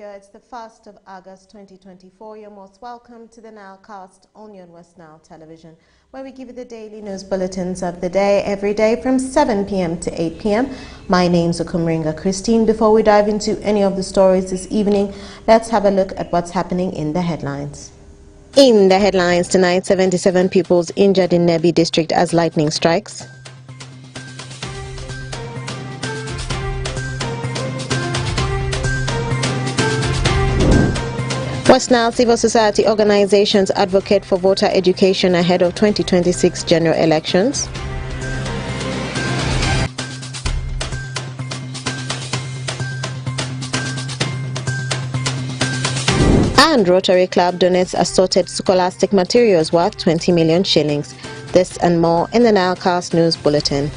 viewer, it's the 1st of August 2024. You're most welcome to the NILEcast on your West Nile television, where we give you the daily news bulletins of the day, every day from 7 p.m. to 8 p.m. My name's Okumringa Christine. Before we dive into any of the stories this evening, let's have a look at what's happening in the headlines. In the headlines tonight, 77 pupils injured in Nebi district as lightning strikes. West Nile civil society organizations advocate for voter education ahead of 2026 general elections. And Rotary Club donates assorted scholastic materials worth 20 million shillings. This and more in the NILEcast News Bulletin.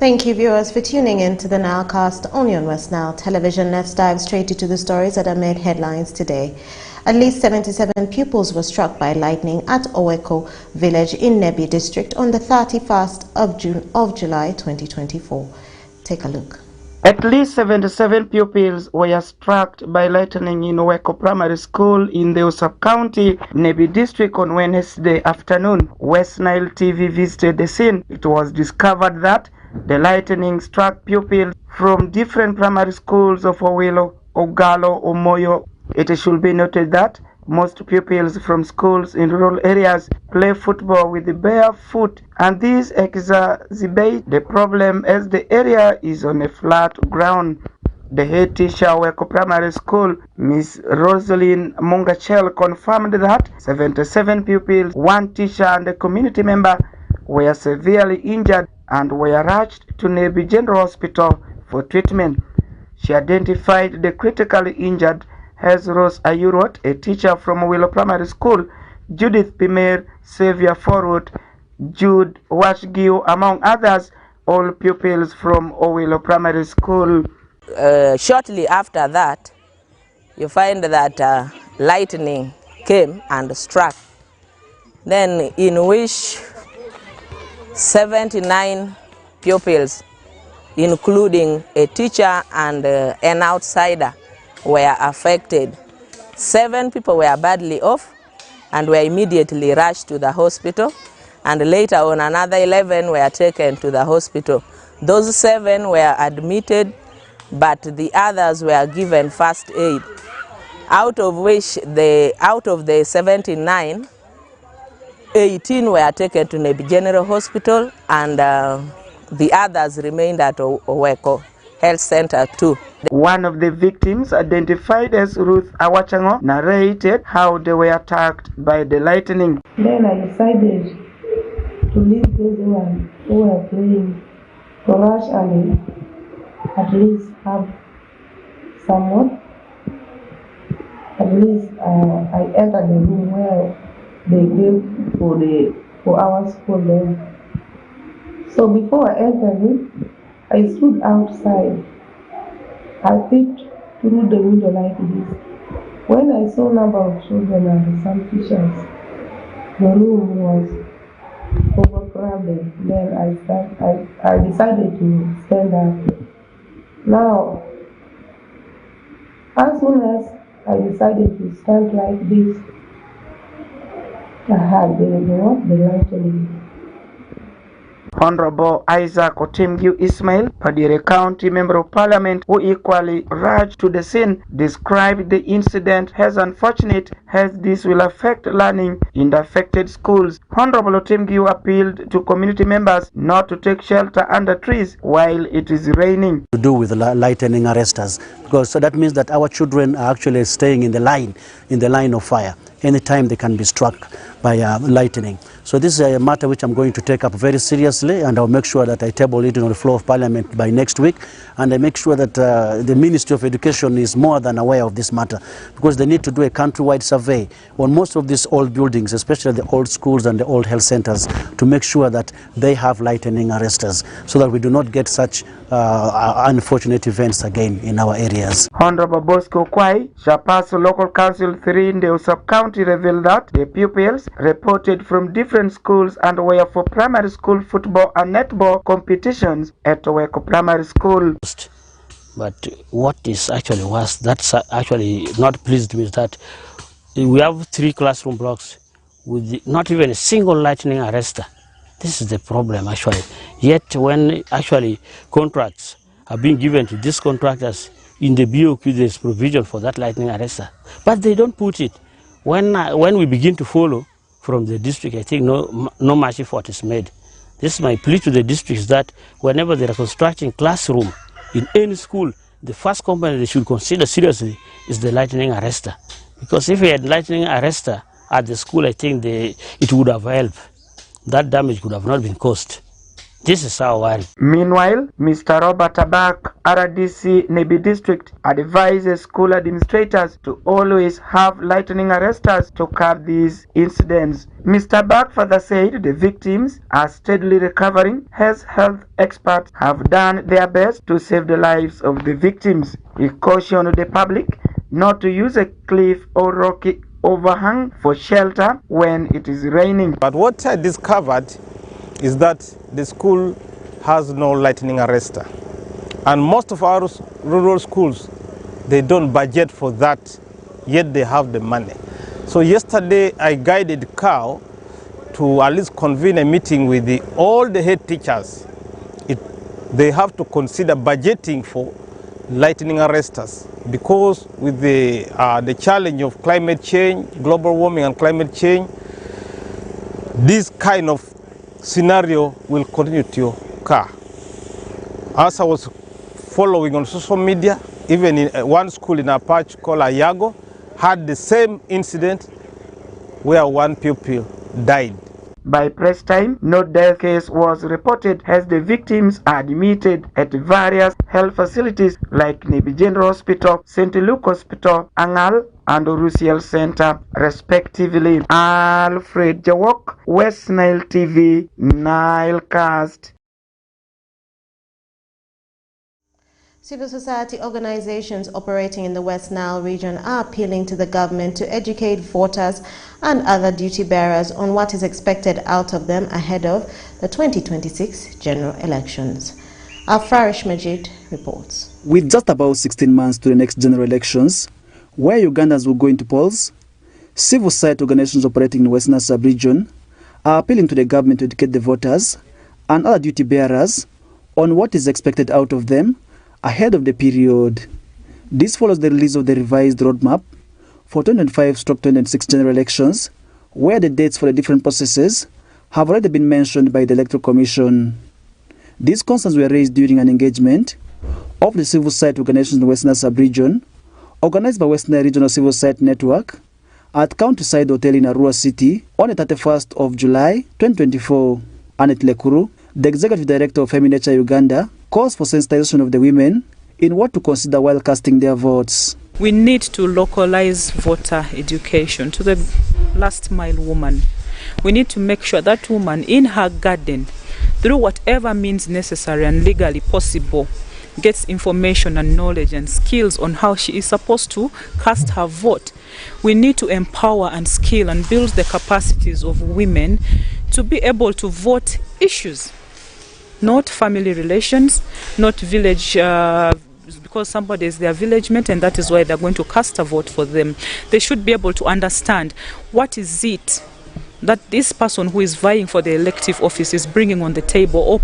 Thank you, viewers, for tuning in to the NILEcast on your West Nile television. Let's dive straight into the stories that have made headlines today. At least 77 pupils were struck by lightning at Oweko village in Nebi district on the 31st of July 2024. Take a look. At least 77 pupils were struck by lightning in Oweko Primary School in the sub-county, Nebi district on Wednesday afternoon. West Nile TV visited the scene. It was discovered that the lightning struck pupils from different primary schools of Owilo, Ogalo, Omoyo. It should be noted that most pupils from schools in rural areas play football with the bare foot, and this exacerbates the problem as the area is on a flat ground. The head teacher of Oweko Primary School, Miss Rosaline Mungachel, confirmed that 77 pupils, one teacher and a community member were severely injured and were rushed to Nebi General Hospital for treatment. She identified the critically injured as Rose Ayurot, a teacher from Willow Primary School, Judith Pimer, Xavier Forwood, Jude Washgill, among others, all pupils from Owilo Primary School. Shortly after that, you find that lightning came and struck, then in which 79 pupils, including a teacher and an outsider, were affected. 7 people were badly off and were immediately rushed to the hospital, and later on another 11 were taken to the hospital. Those 7 were admitted, but the others were given first aid, out of the 79, 18 were taken to Nebi General Hospital, and the others remained at Oweko Health Center too. One of the victims, identified as Ruth Awachango, narrated how they were attacked by the lightning. Then I decided to leave those who were playing to rush and at least have someone. At least I entered the room where they gave for our school there. So before I entered it, I stood outside. I peeped through the window like this. When I saw a number of children and some teachers, the room was overcrowded. Then I decided to stand up. Now, as soon as I decided to stand like this, I had the lightning. Honorable Isaac Otimgiu Ismail, Padire County Member of Parliament, who equally rushed to the scene, described the incident as unfortunate as this will affect learning in the affected schools. Honorable Otimgiu appealed to community members not to take shelter under trees while it is raining. To do with lightning arresters, because so that means that our children are actually staying in the line of fire. Anytime they can be struck by lightning. So this is a matter which I'm going to take up very seriously, and I'll make sure that I table it on the floor of Parliament by next week, and I make sure that the Ministry of Education is more than aware of this matter, because they need to do a countrywide survey on most of these old buildings, especially the old schools and the old health centers, to make sure that they have lightning arresters, so that we do not get such unfortunate events again in our areas. Honorable Bosco Kwai, Chapaso Local Council 3 in the sub-county, revealed that the pupils reported from different schools and were for primary school football and netball competitions at Oweko Primary School. But what is actually worse, that's actually not pleased me, is that we have 3 classroom blocks with not even a single lightning arrestor. This is the problem actually. Yet when actually contracts are being given to these contractors, in the BOQ there is provision for that lightning arrestor, but they don't put it. When we begin to follow from the district, I think no much effort is made. This is my plea to the districts, that whenever they are constructing classroom in any school, the first component they should consider seriously is the lightning arrestor. Because if we had lightning arrestor at the school, I think it would have helped. That damage could have not been caused. This is our worry. Meanwhile, Mr. Robert Abak, RDC Nebi District, advises school administrators to always have lightning arresters to curb these incidents. Mr. Abak further said the victims are steadily recovering as health experts have done their best to save the lives of the victims. He cautioned the public not to use a cliff or rocky overhang for shelter when it is raining. But what I discovered is that the school has no lightning arrestor, and most of our rural schools, they don't budget for that, yet they have the money. So yesterday I guided COW to at least convene a meeting with all the head teachers. They have to consider budgeting for lightning arresters, because with the challenge of climate change, global warming and climate change, this kind of scenario will continue to occur. As I was following on social media, even in one school in a patch called Ayago had the same incident where one pupil died. By press time, no death case was reported as the victims are admitted at various health facilities like Nebi General Hospital, St. Luke Hospital, Angal, and Rusiel Center, respectively. Alfred Jawok, West Nile TV, Nile Cast. Civil society organizations operating in the West Nile region are appealing to the government to educate voters and other duty bearers on what is expected out of them ahead of the 2026 general elections. Our Farish Majid reports. With just about 16 months to the next general elections, where Ugandans will go into polls, civil society organizations operating in the West Nile sub-region are appealing to the government to educate the voters and other duty bearers on what is expected out of them ahead of the period. This follows the release of the revised roadmap for 2025/2026 general elections, where the dates for the different processes have already been mentioned by the Electoral Commission. These concerns were raised during an engagement of the civil society organizations in the West Nile sub-region, organized by West Nile Regional Civil Society Network at Countryside Hotel in Arua City on the 31st of July 2024. Annette Lekuru, the Executive Director of Feminature Uganda, calls for sensitization of the women in what to consider while casting their votes. We need to localize voter education to the last mile woman. We need to make sure that woman in her garden, through whatever means necessary and legally possible, gets information and knowledge and skills on how she is supposed to cast her vote. We need to empower and skill and build the capacities of women to be able to vote issues, not family relations, not village, because somebody is their village mate and that is why they're going to cast a vote for them. They should be able to understand what is it that this person who is vying for the elective office is bringing on the table or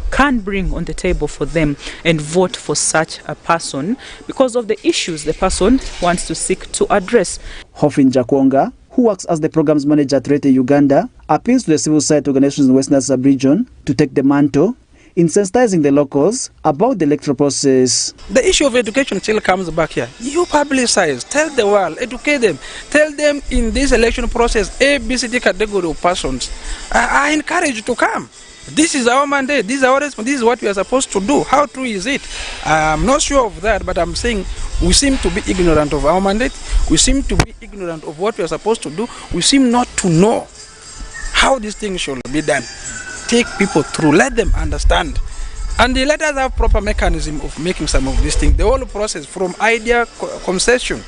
can bring on the table for them, and vote for such a person because of the issues the person wants to seek to address. Hofin Jakwonga, who works as the programs manager at Rete Uganda, appeals to the civil society organizations in the West Nile sub-region to take the mantle in sensitizing the locals about the electoral process. The issue of education still comes back here. You publicize, tell the world, educate them, tell them in this election process, A, B, C, D category of persons are encouraged to come. This is our mandate, this is our response, this is what we are supposed to do. How true is it? I'm not sure of that, but I'm saying we seem to be ignorant of our mandate. We seem to be ignorant of what we are supposed to do. We seem not to know how these things should be done. Take people through, let them understand. And let us have proper mechanism of making some of these things. The whole process from idea concession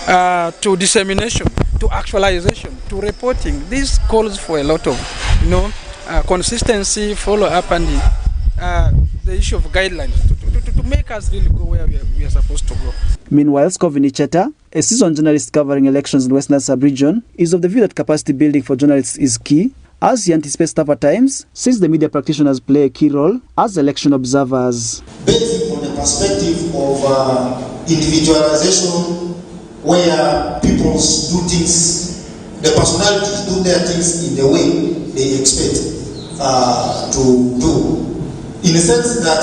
to dissemination to actualization to reporting. This calls for a lot of, consistency, follow up, and the issue of guidelines to make us really go where we are supposed to go. Meanwhile, Scovini Cheta, a seasoned journalist covering elections in Western Sub-region, is of the view that capacity building for journalists is key, as he anticipates tougher times, since the media practitioners play a key role as election observers. Based on the perspective of individualization, where people do things, the personalities do their things in the way they expect to do. In the sense that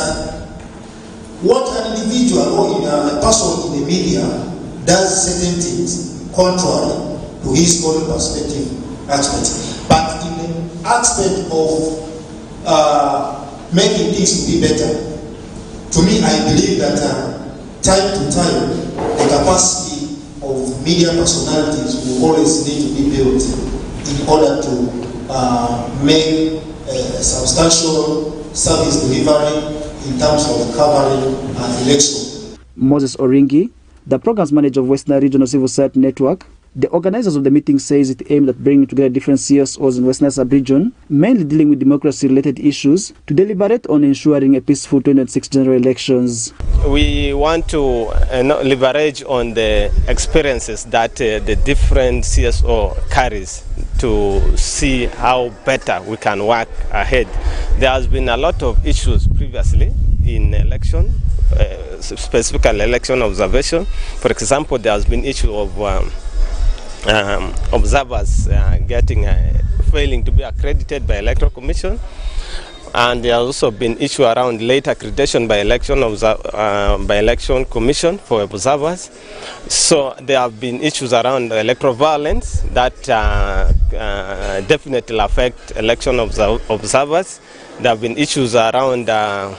what an individual or a person in the media does certain things contrary to his own perspective aspect. But in the aspect of making things to be better, to me I believe that time to time the capacity of media personalities will always need to be built in order to make a substantial service delivery in terms of covering an election. Moses Oringi, the programs manager of Western Regional Civil Society Network, the organizers of the meeting says it aimed at bringing together different CSOs in Western Sub-region, mainly dealing with democracy-related issues, to deliberate on ensuring a peaceful 2026 general elections. We want to leverage on the experiences that the different CSO carries to see how better we can work ahead. There has been a lot of issues previously in election, specifically election observation. For example, there has been issue of observers failing to be accredited by Electoral Commission, and there has also been issue around late accreditation by Election Commission for observers. So there have been issues around electoral violence that definitely affect election observers. There have been issues around the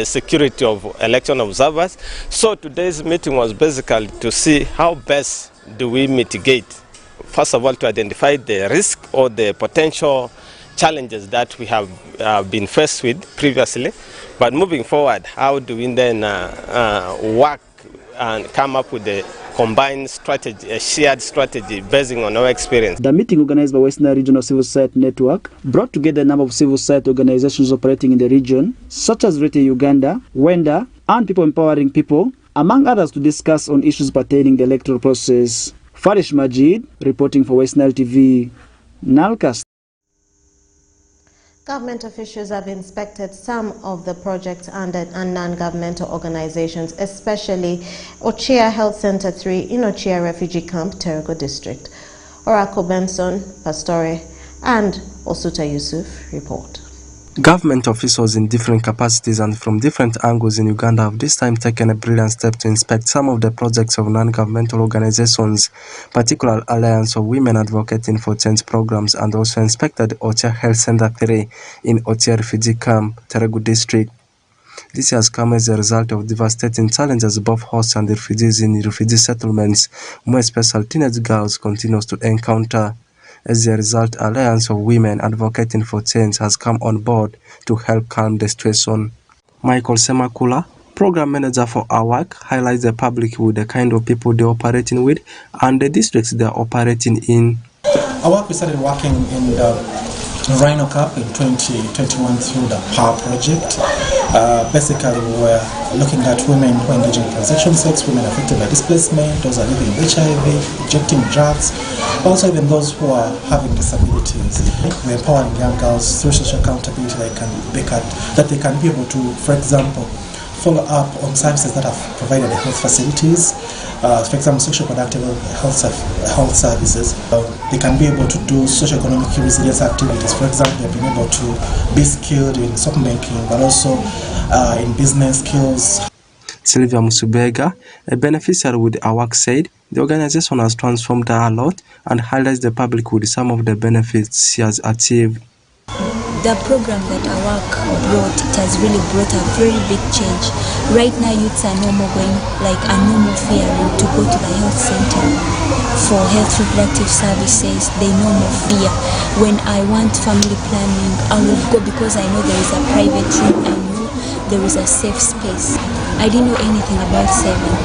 security of election observers. So today's meeting was basically to see how best do we mitigate, first of all, to identify the risk or the potential challenges that we have been faced with previously, but moving forward, how do we then work and come up with a combined strategy, a shared strategy based on our experience. The meeting, organized by Western Regional Civil Society Network, brought together a number of civil society organizations operating in the region, such as Rete Uganda, Wenda, and People Empowering People, among others, to discuss on issues pertaining the electoral process. Farish Majid, reporting for West Nile TV, Nalcast. Government officials have inspected some of the projects under non-governmental organizations, especially Ochia Health Center 3 in Ochia Refugee Camp, Terego District. Oracle Benson, Pastore, and Osuta Yusuf report. Government officials in different capacities and from different angles in Uganda have this time taken a brilliant step to inspect some of the projects of non-governmental organizations, particularly Alliance of Women Advocating for Change programs, and also inspected Ochia Health Center 3 in Ochia Refugee Camp, Teregu District. This has come as a result of devastating challenges both hosts and refugees in refugee settlements, more especially teenage girls continues to encounter. As a result, Alliance of Women Advocating for Change has come on board to help calm the situation. Michael Semakula, Program Manager for our work, highlights the public with the kind of people they're operating with and the districts they're operating in. Our work, we started working in the Rhino Cup in 2021 through the POWER project. Basically, we were looking at women who are engaging in transaction sex, women affected by displacement, those are living with HIV, injecting drugs, also even those who are having disabilities. We're empowering young girls through social accountability that they can be able to, for example, follow up on services that have provided the health facilities, for example, social productive health services. They can be able to do socio-economic resilience activities. For example, they've been able to be skilled in soap making, but also in business skills. Sylvia Musubega, a beneficiary with our work, said the organization has transformed her a lot and highlights the public with some of the benefits she has achieved. the program that our work brought, it has really brought a very big change. Right now, youths are no more going like a normal fearing to go to the health center for health reproductive services. They no more fear. When I want family planning, I will go because I know there is a private room. I know there is a safe space. I didn't know anything about saving.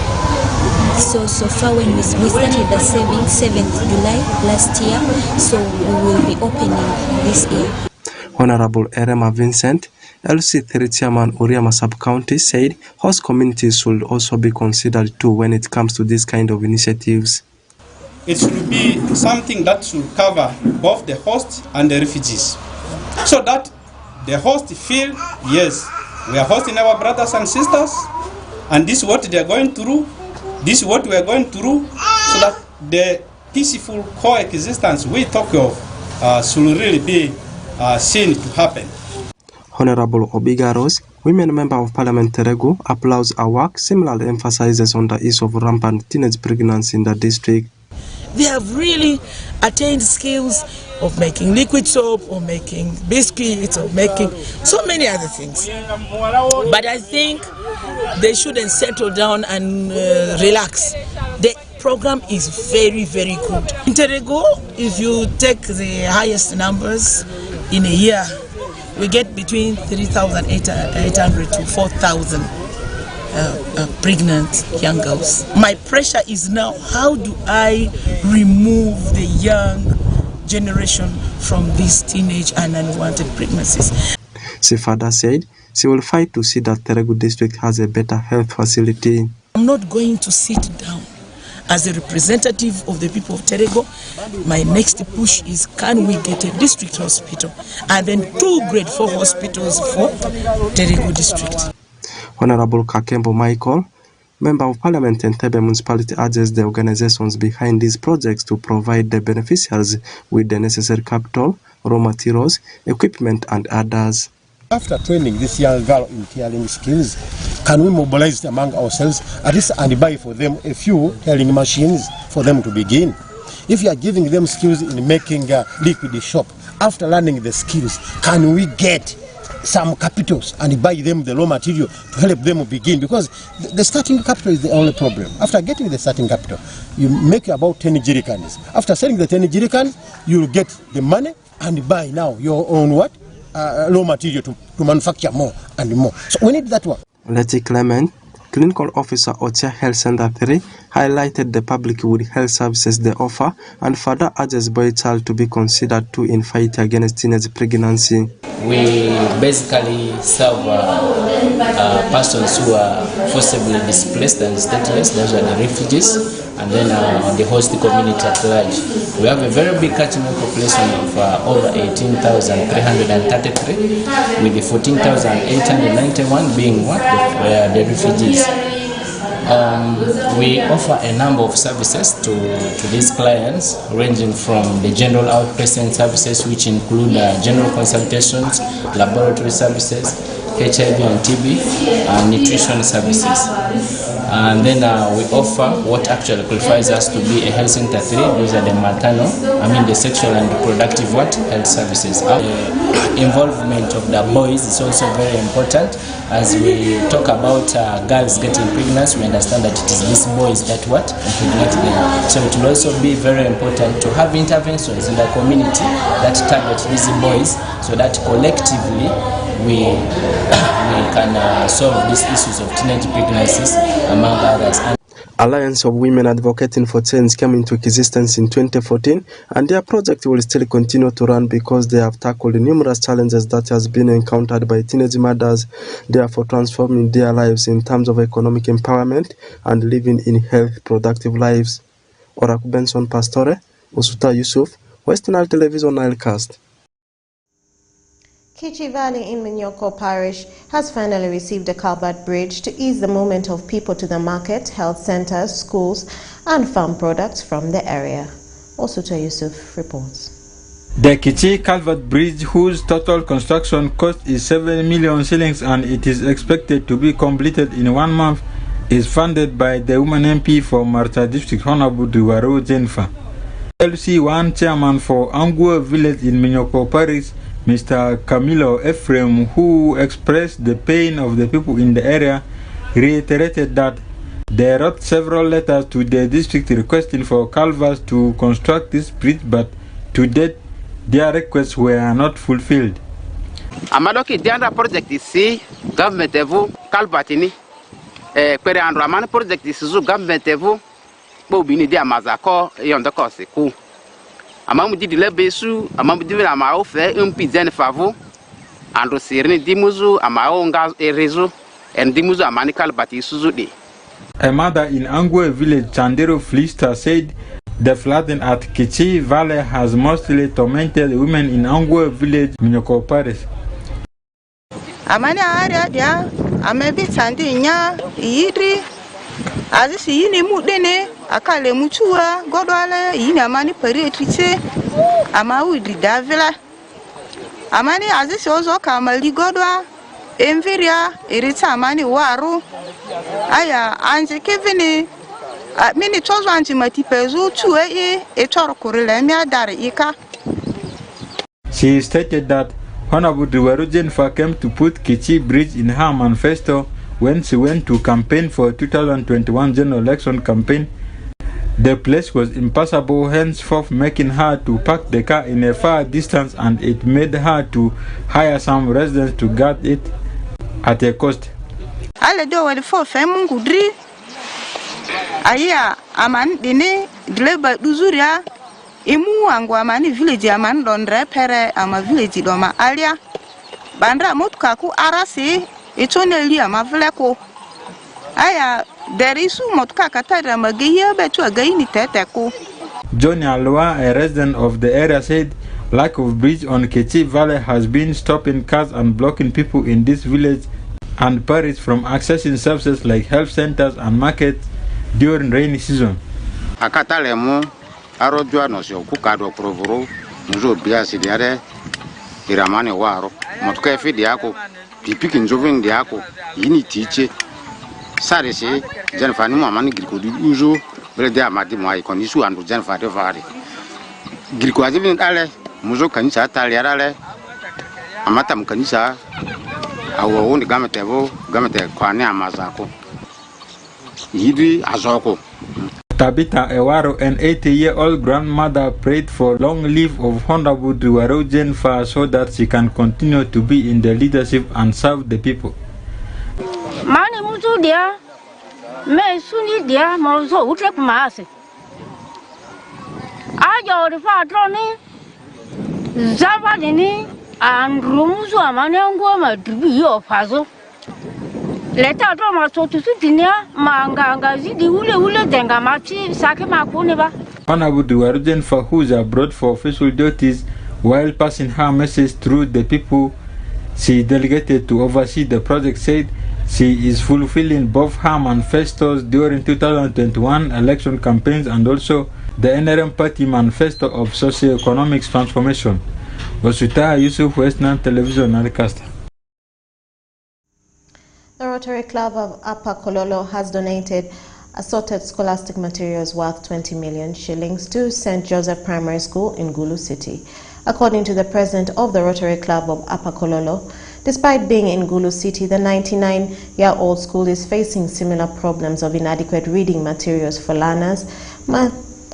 So far when we started the saving 7th July last year, so we will be opening this year. Honorable Erema Vincent, LC3 Chairman Uriama Sub-County, said host communities should also be considered too when it comes to this kind of initiatives. It should be something that should cover both the hosts and the refugees, so that the hosts feel, yes, we are hosting our brothers and sisters, and this is what they are going through, this is what we are going through, so that the peaceful coexistence we talk of should really be seen to happen. Honorable Obigaros, Women Member of Parliament Terego, applauds our work, similarly emphasizes on the issue of rampant teenage pregnancy in the district. They have really attained skills of making liquid soap, or making biscuits, or making so many other things. But I think they shouldn't settle down and relax. The program is very, very good. In Terego, if you take the highest numbers in a year, we get between 3,800 to 4,000 pregnant young girls. My pressure is now, how do I remove the young generation from these teenage and unwanted pregnancies? She further said she will fight to see that Terego district has a better health facility. I'm not going to sit down. As a representative of the people of Terego, my next push is, can we get a district hospital and then 2 grade 4 hospitals for Terego district. Honorable Kakembo Michael, Member of Parliament and Entebbe Municipality, urges the organizations behind these projects to provide the beneficiaries with the necessary capital, raw materials, equipment and others. After training this young girl in tailoring skills, can we mobilize among ourselves at least and buy for them a few tailoring machines for them to begin? If you are giving them skills in making liquid soap, after learning the skills, can we get some capitals and buy them the raw material to help them begin? Because the starting capital is the only problem. After getting the starting capital, you make about 10 jerrycans. After selling the 10 jerrycans, you will get the money and buy now your own what? Raw material to manufacture more and more. So we need that one. Letty Clement, Clinical Officer Ocha Health Center 3, highlighted the public with health services they offer and further urges boy child to be considered too in fight against teenage pregnancy. We basically serve persons who are forcibly displaced and stateless, those are the refugees, and then the host community at large. We have a very big catchment population of over 18,333, with the 14,891 being what? The refugees. We offer a number of services to these clients, ranging from the general outpatient services, which include general consultations, laboratory services, HIV and TB, and nutrition services. And then we offer what actually qualifies us to be a health center 3. Those are the sexual and reproductive health services. Involvement of the boys is also very important. As we talk about girls getting pregnant, we understand that it is these boys that impregnate them. So it will also be very important to have interventions in the community that target these boys, so that collectively we can solve these issues of teenage pregnancies, among others. Alliance of Women Advocating for Change came into existence in 2014, and their project will still continue to run because they have tackled numerous challenges that has been encountered by teenage mothers, therefore transforming their lives in terms of economic empowerment and living in health, productive lives. Orak Benson Pastore, Usuta Yusuf, Western Nile Television Nilecast. Kichi Valley in Minyoko Parish has finally received a culvert bridge to ease the movement of people to the market, health centers, schools, and farm products from the area. Osuta Yusuf reports. The Kichi Culvert Bridge, whose total construction cost is 7 million shillings and it is expected to be completed in 1 month, is funded by the woman MP for Marta District, Honorable Duwaro Jennifer. LC1 chairman for Angua Village in Minyoko Parish, Mr. Camilo Ephraim, who expressed the pain of the people in the area, reiterated that they wrote several letters to the district requesting for culverts to construct this bridge, but to date, their requests were not fulfilled. Amadoki diandra project isi government evu kalbatini kwere andro amani project isi government evu bo bini dia mazako yondoko seku amamu di lebesu amamu di na ma ofe mp zen favu andro sirni dimuzu ama onga erezo en dimuzu amani kalbati suzu di. A mother in Angwe village, Chandero Flista, said the flooding at Kichi Valley has mostly tormented women in Angwe village, Minyoko Paris. Amani area dia amebi sandi nya yidri azisi yini mudene akale muchua godwale yini amani pari triche ama widri davila amani azisi ozo kamali godwa enviria irita amani waru aya anje kevini mini tozo anji matipezu tuwe etoro kurile mi adare ika. She stated that Honorable Jennifer came to put Kichi Bridge in her manifesto when she went to campaign for 2021 general election campaign. The place was impassable, henceforth making her to park the car in a far distance, and it made her to hire some residents to guard it at a cost. Ale do wali fo femu ngudri aya aman dine gleba duzuria imu wangu amani village aman dondre pere ama village doma alia bandra motuka ku arasi itoneli ama vleko aya derisu motuka katara magiya betu againi teteko. Johnny Alwa, a resident of the area, said lack of bridge on Kechi Valley has been stopping cars and blocking people in this village and parish from accessing services like health centers and markets during rainy season. Akatalemu arojua nosio kukado provoro muzo biasi diare iramane waro motuka efidi yako pipiki nzoveng yako yini tiche sare se Jennifer ni mamani grikodi uzo bele dia madi moi konisu andu Jennifer de vari griko azivin ale muzo kanisa taliarale amata mkanisa awo ni gamete kwane amazako yidi azoko. Tabitha Ewaro, an 80-year-old grandmother, prayed for long life of Honorable Duwaro Jennifer so that she can continue to be in the leadership and serve the people. Mani mutu dia, me suni dia mozo utre kumase. Aja orifa troni, zava dini, andrumuzu amane ngoma dribi yo fazo. Leta to masotu sutinia manganga zidi ule denga machi sake makune ba. Honorable Duwaro Jennifer, who is abroad for official duties, while passing her message through the people she delegated to oversee the project, said she is fulfilling both her manifestos during 2021 election campaigns and also the NRM Party manifesto of socio-economic transformation. Wasuta Yusuf, Western Television, Naricasta. The Rotary Club of Upper Kololo has donated assorted scholastic materials worth 20 million shillings to St. Joseph Primary School in Gulu City. According to the president of the Rotary Club of Upper Kololo, despite being in Gulu City, the 99-year-old school is facing similar problems of inadequate reading materials for learners,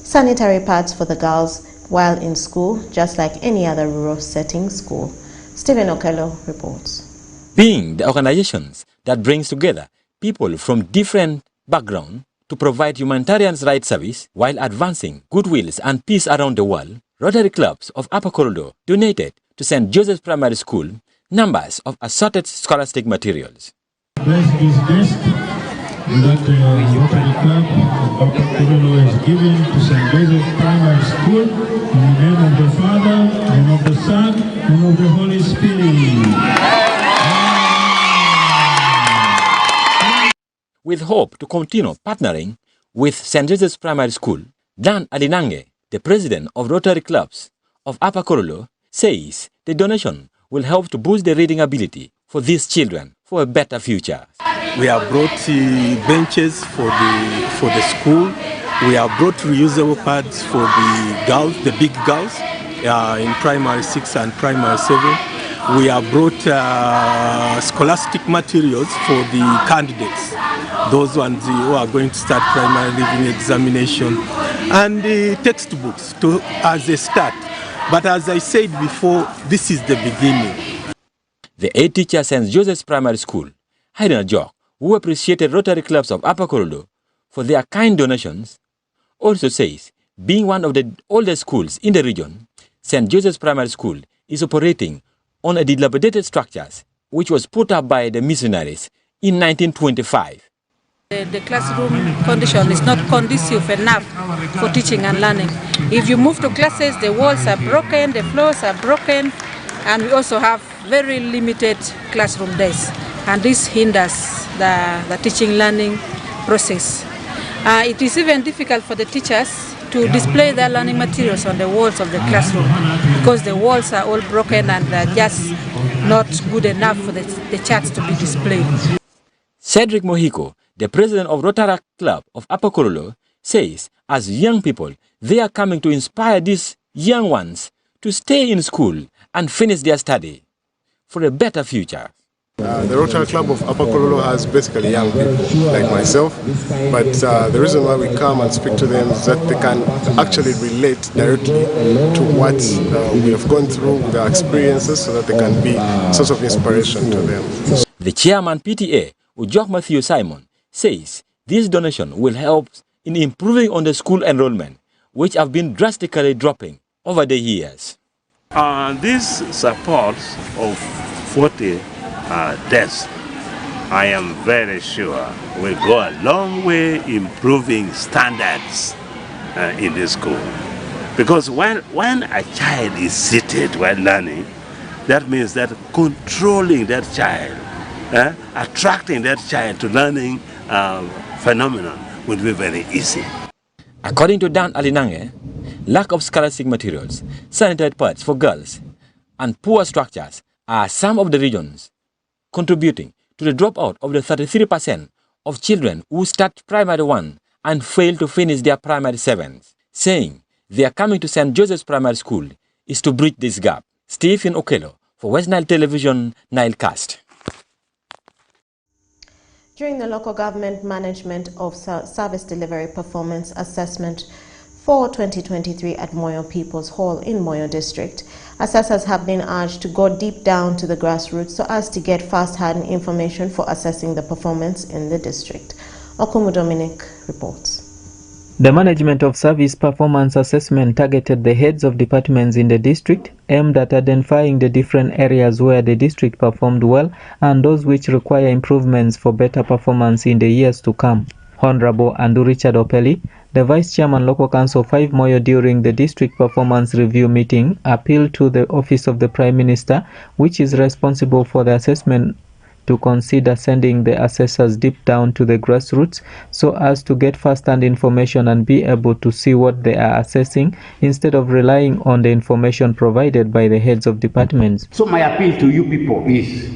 sanitary pads for the girls while in school, just like any other rural setting school. Stephen Okello reports. Being the organizations that brings together people from different backgrounds to provide humanitarian rights service while advancing goodwills and peace around the world, Rotary Clubs of Upper Corridor donated to St. Joseph's Primary School numbers of assorted scholastic materials. Best is best that the Rotary Club of Upper Corridor is giving to St. Joseph's Primary School in the name of the Father, and of the Son, and of the Holy Spirit. With hope to continue partnering with St. Joseph's Primary School, Dan Adinange, the president of Rotary Clubs of Upper Korolo, says the donation will help to boost the reading ability for these children for a better future. We have brought benches for the school. We have brought reusable pads for the girls, the big girls. in primary 6 and primary 7. We have brought scholastic materials for the candidates, those ones who are going to start primary leaving examination, and the textbooks as a start. But as I said before, this is the beginning. The head teacher at St. Joseph's Primary School, Hayden Ajok, who appreciated Rotary Clubs of Upper Korolo for their kind donations, also says, being one of the oldest schools in the region, St. Joseph's Primary School is operating on a dilapidated structures which was put up by the missionaries in 1925. The classroom condition is not conducive enough for teaching and learning. If you move to classes, the walls are broken, the floors are broken, and we also have very limited classroom days. And this hinders the teaching learning process. It is even difficult for the teachers to display their learning materials on the walls of the classroom because the walls are all broken and they're just not good enough for the charts to be displayed. Cedric Mojico, the president of Rotary Club of Upper Korolo, says as young people, they are coming to inspire these young ones to stay in school and finish their study for a better future. The Rotary Club of Upper Korolo has basically young people like myself, but the reason why we come and speak to them is that they can actually relate directly to what we have gone through, their experiences, so that they can be a source of inspiration to them. The chairman PTA, Ujok Matthew Simon, says this donation will help in improving on the school enrollment, which have been drastically dropping over the years. This support of 40 desks, I am very sure will go a long way improving standards in the school. Because when a child is seated while learning, that means that controlling that child, attracting that child to learning phenomenon will be very easy. According to Dan Alinange, lack of scholastic materials, sanitary pads for girls, and poor structures are some of the reasons contributing to the dropout of the 33% of children who start primary 1 and fail to finish their primary 7, saying they are coming to St. Joseph's Primary School is to bridge this gap. Stephen Okello for West Nile Television, Nilecast. During the local government management of service delivery performance assessment for 2023 at Moyo People's Hall in Moyo District, assessors have been urged to go deep down to the grassroots so as to get first-hand information for assessing the performance in the district. Okumu Dominic reports. The management of service performance assessment targeted the heads of departments in the district, aimed at identifying the different areas where the district performed well and those which require improvements for better performance in the years to come. Honorable Andu Richard Opeli, the Vice Chairman Local Council 5 Moyo during the district performance review meeting, appealed to the Office of the Prime Minister, which is responsible for the assessment, to consider sending the assessors deep down to the grassroots so as to get first-hand information and be able to see what they are assessing instead of relying on the information provided by the heads of departments. So my appeal to you people is,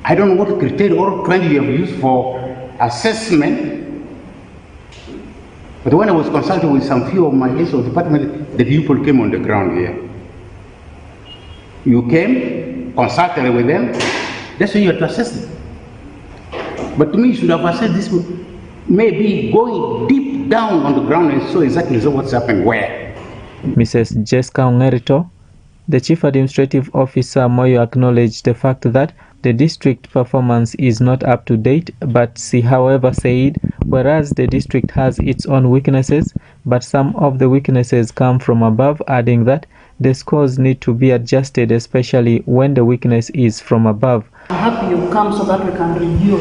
I don't know what criteria or trend you have used for assessment, but when I was consulting with some few of my heads of department, the people came on the ground here. You came, consulted with them, that's why you have to assess it. But to me, you should have assessed this one, maybe going deep down on the ground and so exactly what's happening where. Mrs. Jessica Ongerito, the Chief Administrative Officer Moyo, acknowledged the fact that the district performance is not up to date, but she however said, whereas the district has its own weaknesses, but some of the weaknesses come from above, adding that the scores need to be adjusted, especially when the weakness is from above. I'm happy you come so that we can review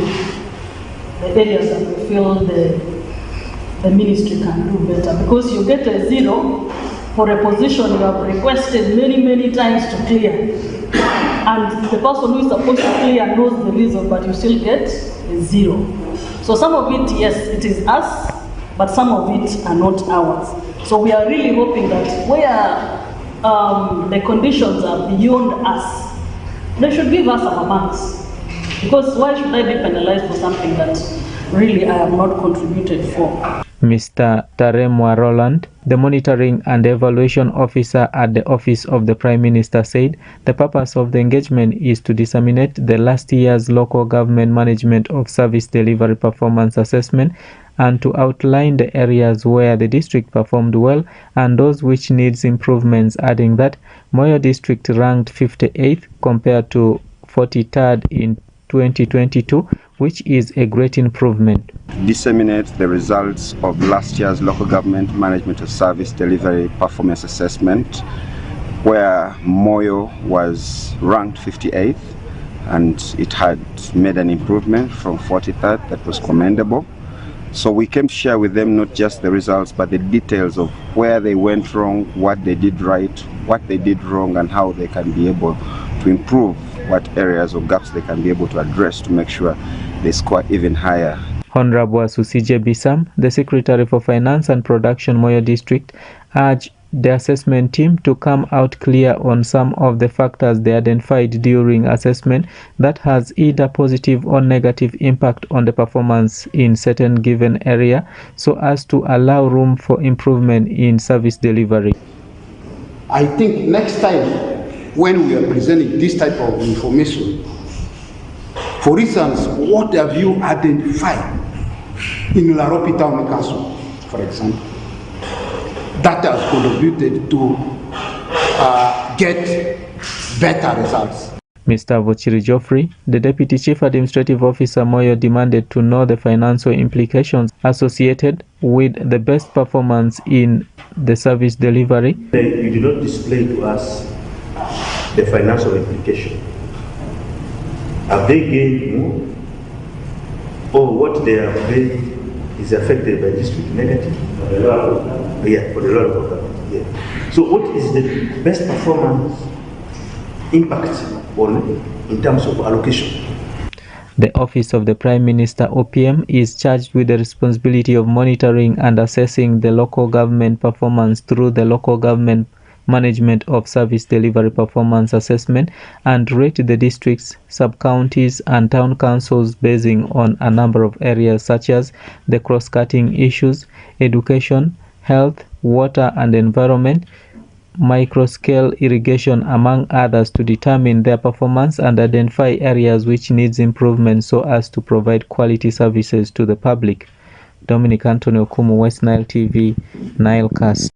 the areas that we feel the ministry can do better. Because you get a 0 for a position you have requested many times to clear. And the person who is supposed to clear knows the reason, but you still get a 0. So some of it, yes, it is us, but some of it are not ours. So we are really hoping that where the conditions are beyond us, they should give us our marks. Because why should I be penalized for something that really I have not contributed for? Mr. Taremwa Roland, the Monitoring and Evaluation Officer at the Office of the Prime Minister, said the purpose of the engagement is to disseminate the last year's local government management of service delivery performance assessment and to outline the areas where the district performed well and those which needs improvements, adding that Moyo district ranked 58th compared to 43rd in 2022, which is a great improvement. Disseminate the results of last year's local government management of service delivery performance assessment, where Moyo was ranked 58th and it had made an improvement from 43rd. That was commendable. So we came to share with them not just the results but the details of where they went wrong, what they did right, what they did wrong, and how they can be able to improve, what areas or gaps they can be able to address to make sure they score even higher. Honorable Asusije Bisam, the Secretary for Finance and Production, Moyo District, urged the assessment team to come out clear on some of the factors they identified during assessment that has either positive or negative impact on the performance in certain given area, so as to allow room for improvement in service delivery. I think next time when we are presenting this type of information, for instance, what have you identified in Laropi Town Council, for example, that has contributed to get better results? Mr. Vochiri Geoffrey, the Deputy Chief Administrative Officer Moyo, demanded to know the financial implications associated with the best performance in the service delivery. You did not display to us the financial implication. Have they gained more? Or what they have gained is affected by district negative? Yeah, for the local government. Yeah. So what is the best performance impact on in terms of allocation? The Office of the Prime Minister, OPM, is charged with the responsibility of monitoring and assessing the local government performance through the local government management of service delivery performance assessment and rate the districts, sub-counties and town councils basing on a number of areas such as the cross-cutting issues, education, health, water and environment, microscale irrigation, among others, to determine their performance and identify areas which needs improvement so as to provide quality services to the public. Dominic Anthony Okumu, West Nile TV, Nilecast.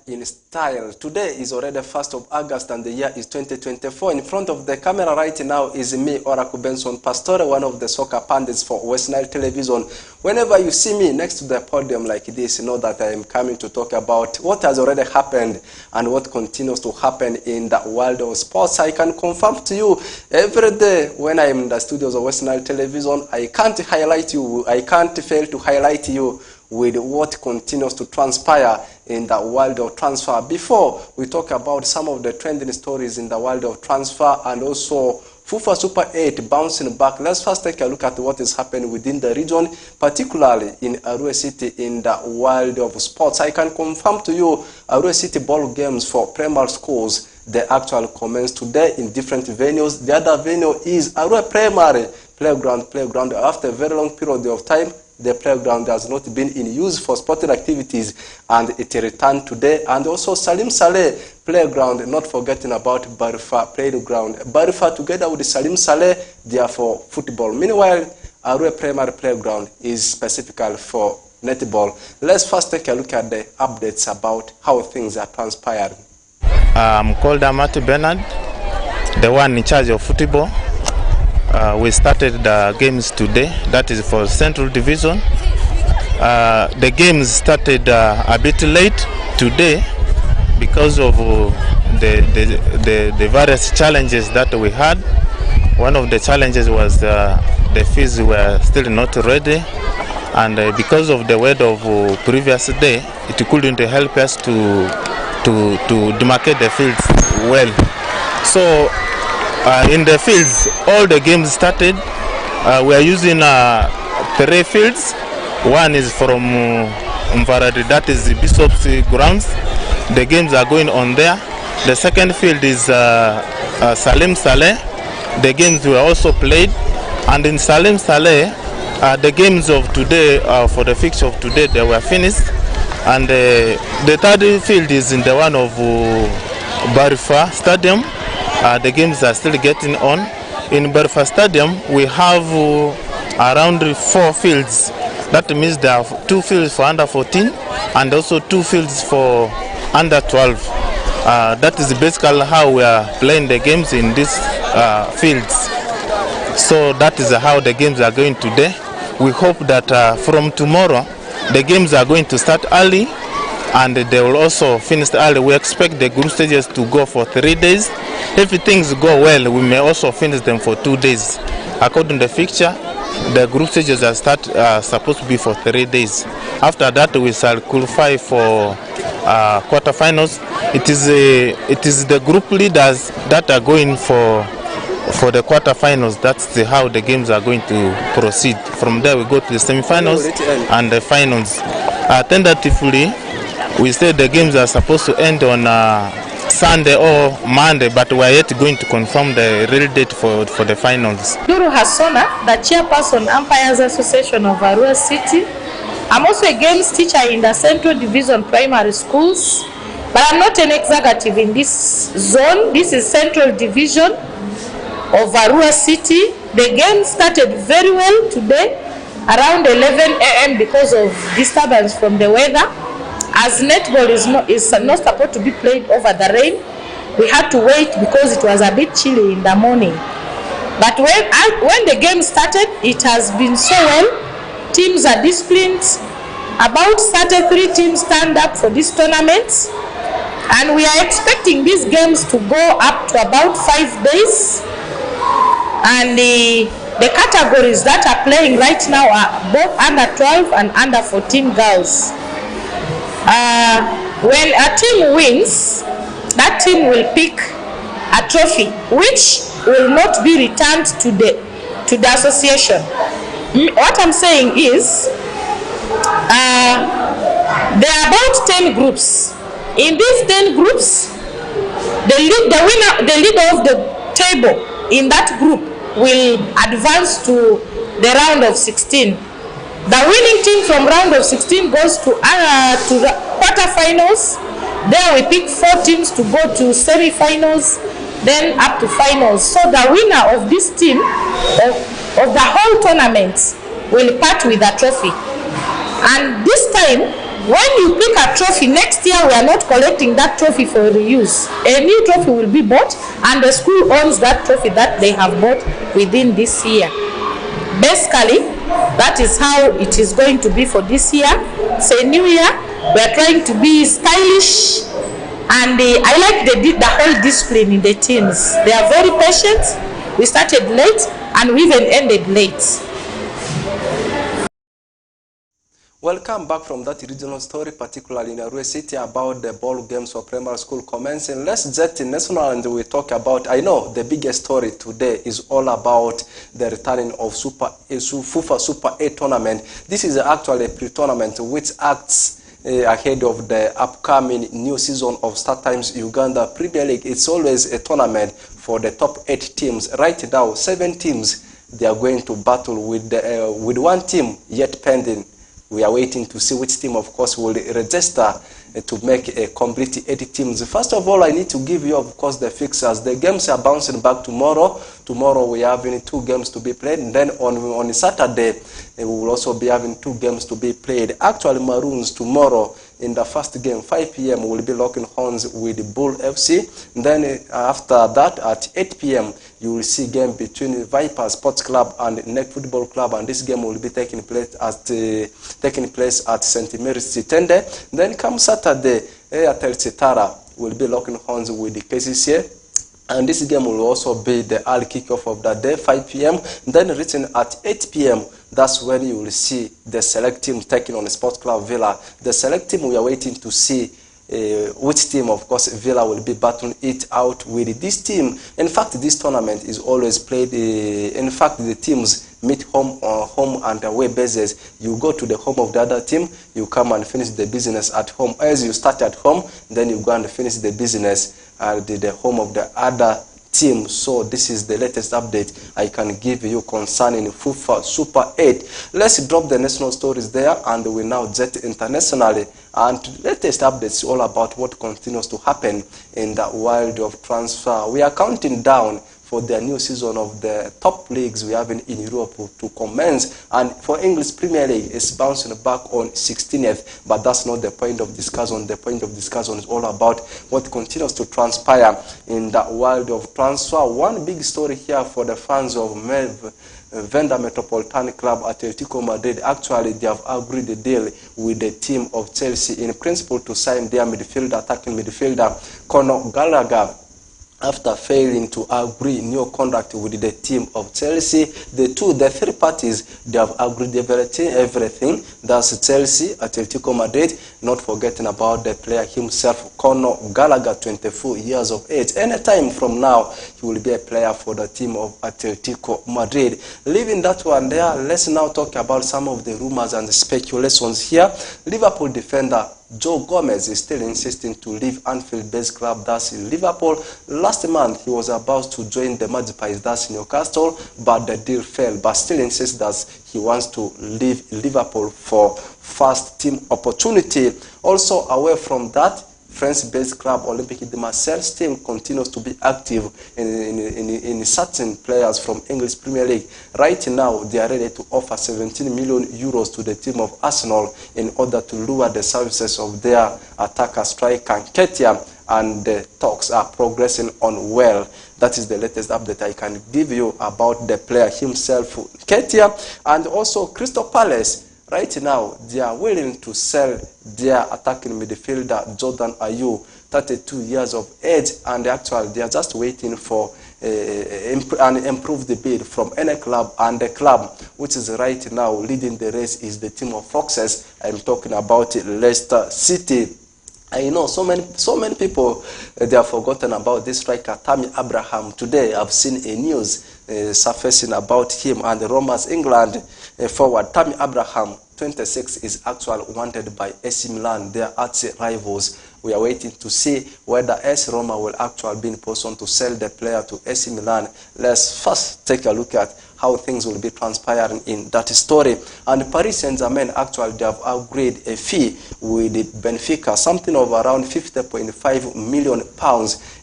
In style. Today is already 1st of August and the year is 2024. In front of the camera right now is me, Oracle Benson Pastore, one of the soccer pundits for West Nile Television. Whenever you see me next to the podium like this, you know that I am coming to talk about what has already happened and what continues to happen in the world of sports. I can confirm to you every day when I am in the studios of West Nile Television, I can't fail to highlight you with what continues to transpire in the world of transfer. Before we talk about some of the trending stories in the world of transfer and also FUFA Super 8 bouncing back. Let's first take a look at what is happening within the region, particularly in Arua City in the world of sports. I can confirm to you Arua City ball games for primary schools, the actual commence today in different venues. The other venue is Arua Primary Playground. After a very long period of time, the playground has not been in use for sporting activities, and it returned today. And also Salim Saleh Playground, not forgetting about Barifa Playground. Barifa together with Salim Saleh, they are for football. Meanwhile, Arua Primary Playground is specifically for netball. Let's first take a look at the updates about how things are transpiring. I'm called Amati Bernard, the one in charge of football. We started the games today, that is for Central Division. The games started a bit late today because of the various challenges that we had. One of the challenges was the fields were still not ready, and because of the weather of previous day, it couldn't help us to demarcate the fields well. So in the fields, all the games started. We are using 3 fields. One is from Mvaradi, that is the Bishop's grounds. The games are going on there. The second field is Salim Saleh. The games were also played. And in Salim Saleh, the games of today, for the fixture of today, they were finished. And the third field is in the one of Barifa Stadium. The games are still getting on. In Barifa Stadium, we have around 4 fields. That means there are 2 fields for under 14 and also 2 fields for under 12. That is basically how we are playing the games in these fields. So that is how the games are going today. We hope that from tomorrow, the games are going to start early and they will also finish early. We expect the group stages to go for 3 days. If things go well, we may also finish them for 2 days. According to the fixture, the group stages are supposed to be for 3 days. After that, we shall qualify for quarterfinals. It is the group leaders that are going for the quarterfinals. That's how the games are going to proceed. From there, we go to the semifinals and the finals. Tentatively, we said the games are supposed to end on Sunday or Monday, but we are yet going to confirm the real date for the finals. Duru Hassona, the chairperson Umpires Association of Arua City. I'm also a games teacher in the Central Division Primary Schools, but I'm not an executive in this zone. This is Central Division of Arua City. The game started very well today, around 11 a.m. because of disturbance from the weather. As netball is not supposed to be played over the rain, we had to wait because it was a bit chilly in the morning. But when the game started, it has been so well. Teams are disciplined. About 33 teams stand up for this tournament, and we are expecting these games to go up to about 5 days. And the categories that are playing right now are both under 12 and under 14 girls. When a team wins, that team will pick a trophy which will not be returned to the association. What I'm saying is there are about 10 groups. In these 10 groups, the leader of the table in that group will advance to the round of 16. The winning team from round of 16 goes to the quarterfinals. There we pick 4 teams to go to semi-finals, then up to finals. So the winner of this team, of the whole tournament, will part with a trophy. And this time, when you pick a trophy, next year we are not collecting that trophy for reuse. A new trophy will be bought, and the school owns that trophy that they have bought within this year. Basically, that is how it is going to be for this year. It's a new year. We are trying to be stylish, and I like the whole discipline in the teams. They are very patient. We started late and we even ended late. Welcome back from that regional story, particularly in Arua City, about the ball games for primary school commencing. Let's jet in national and we talk about, I know the biggest story today is all about the returning of FUFA Super 8 tournament. This is actually a pre-tournament which acts ahead of the upcoming new season of StarTimes Uganda Premier League. It's always a tournament for the top 8 teams. Right now, 7 teams, they are going to battle with one team yet pending. We are waiting to see which team, of course, will register to make a complete 80 teams. First of all, I need to give you, of course, the fixtures. The games are bouncing back tomorrow. Tomorrow we are having 2 games to be played. And then on Saturday, we will also be having 2 games to be played. Actually, Maroons tomorrow in the first game, 5 p.m., will be locking horns with Bull FC. And then after that, at 8 p.m., you will see a game between Viper Sports Club and Neck Football Club, and this game will be taking place at St. Mary's Titende. Then come Saturday, Airtel Citara will be locking horns with the KCCA. And this game will also be the early kickoff of that day, 5 p.m. Then written at 8 p.m., that's when you will see the select team taking on the Sports Club Villa. The select team, we are waiting to see which team, of course, Villa will be battling it out with this team. In fact, this tournament is always played, in fact, the teams meet home and away basis. You go to the home of the other team, you come and finish the business at home. As you start at home, then you go and finish the business at the home of the other team. So this is the latest update I can give you concerning FUFA Super 8. Let's drop the national stories there and we now jet internationally. And latest updates all about what continues to happen in the world of transfer. We are counting down for the new season of the top leagues we have in Europe to commence. And for English Premier League, it's bouncing back on 16th, but that's not the point of discussion. The point of discussion is all about what continues to transpire in the world of transfer. One big story here for the fans of Venda Metropolitan Club, Atletico Madrid. Actually, they have agreed a deal with the team of Chelsea in principle to sign their attacking midfielder, Conor Gallagher. After failing to agree new contract with the team of Chelsea, the 3 parties, they have agreed everything. That's Chelsea, Atletico Madrid, not forgetting about the player himself, Conor Gallagher, 24 years of age. Anytime from now, he will be a player for the team of Atletico Madrid. Leaving that one there, let's now talk about some of the rumors and the speculations here. Liverpool defender Joe Gomez is still insisting to leave Anfield-based club, that's in Liverpool. Last month, he was about to join the Magpies, that's in Newcastle, but the deal fell. But still insists that he wants to leave Liverpool for first team opportunity. Also, away from that, France-based club Olympique de Marseille's team continues to be active in certain players from English Premier League. Right now, they are ready to offer 17 million euros to the team of Arsenal in order to lure the services of their attacker striker Nketiah, and the talks are progressing on well. That is the latest update I can give you about the player himself, Nketiah. And also Crystal Palace, right now, they are willing to sell their attacking midfielder, Jordan Ayew, 32 years of age, and actually they are just waiting for an improved bid from any club, and the club which is right now leading the race is the team of Foxes. I'm talking about Leicester City. I know so many people, they have forgotten about this striker, Tammy Abraham. Today I've seen a news surfacing about him and the Roma's England forward. Tammy Abraham, 26, is actually wanted by AC Milan, their arch rivals. We are waiting to see whether AS Roma will actually be in position to sell the player to AC Milan. Let's first take a look at how things will be transpiring in that story. And Paris Saint-Germain, actually, they have agreed a fee with Benfica, something of around £50.5 million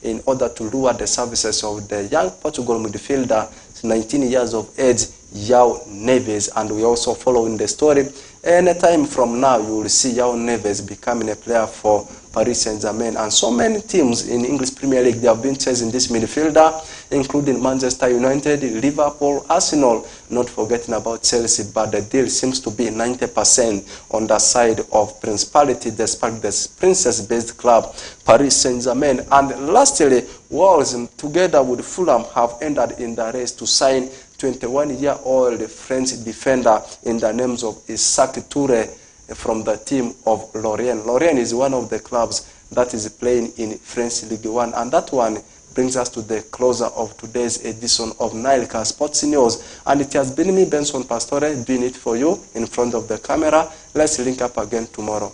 in order to lure the services of the young Portugal midfielder, 19 years of age, João Neves. And we also following the story. Anytime from now, you will see João Neves becoming a player for Paris Saint-Germain. And so many teams in English Premier League, they have been chasing this midfielder, including Manchester United, Liverpool, Arsenal, not forgetting about Chelsea. But the deal seems to be 90% on the side of Principality, despite the princess-based club, Paris Saint-Germain. And lastly, Wolves, together with Fulham, have entered in the race to sign 21-year-old French defender in the names of Isaac Toure. from the team of Lorient. Lorient is one of the clubs that is playing in French League 1, and that one brings us to the closer of today's edition of NILE Sports News. And it has been me, Benson Pastore, doing it for you in front of the camera. Let's link up again tomorrow.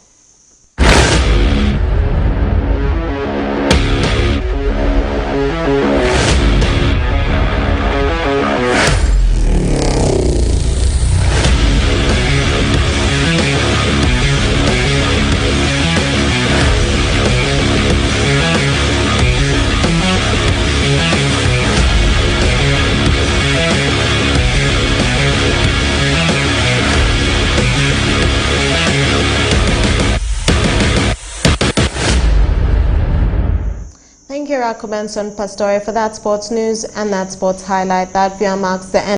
Thank you, Benson Pastore, for that sports news and that sports highlight. That marks the end.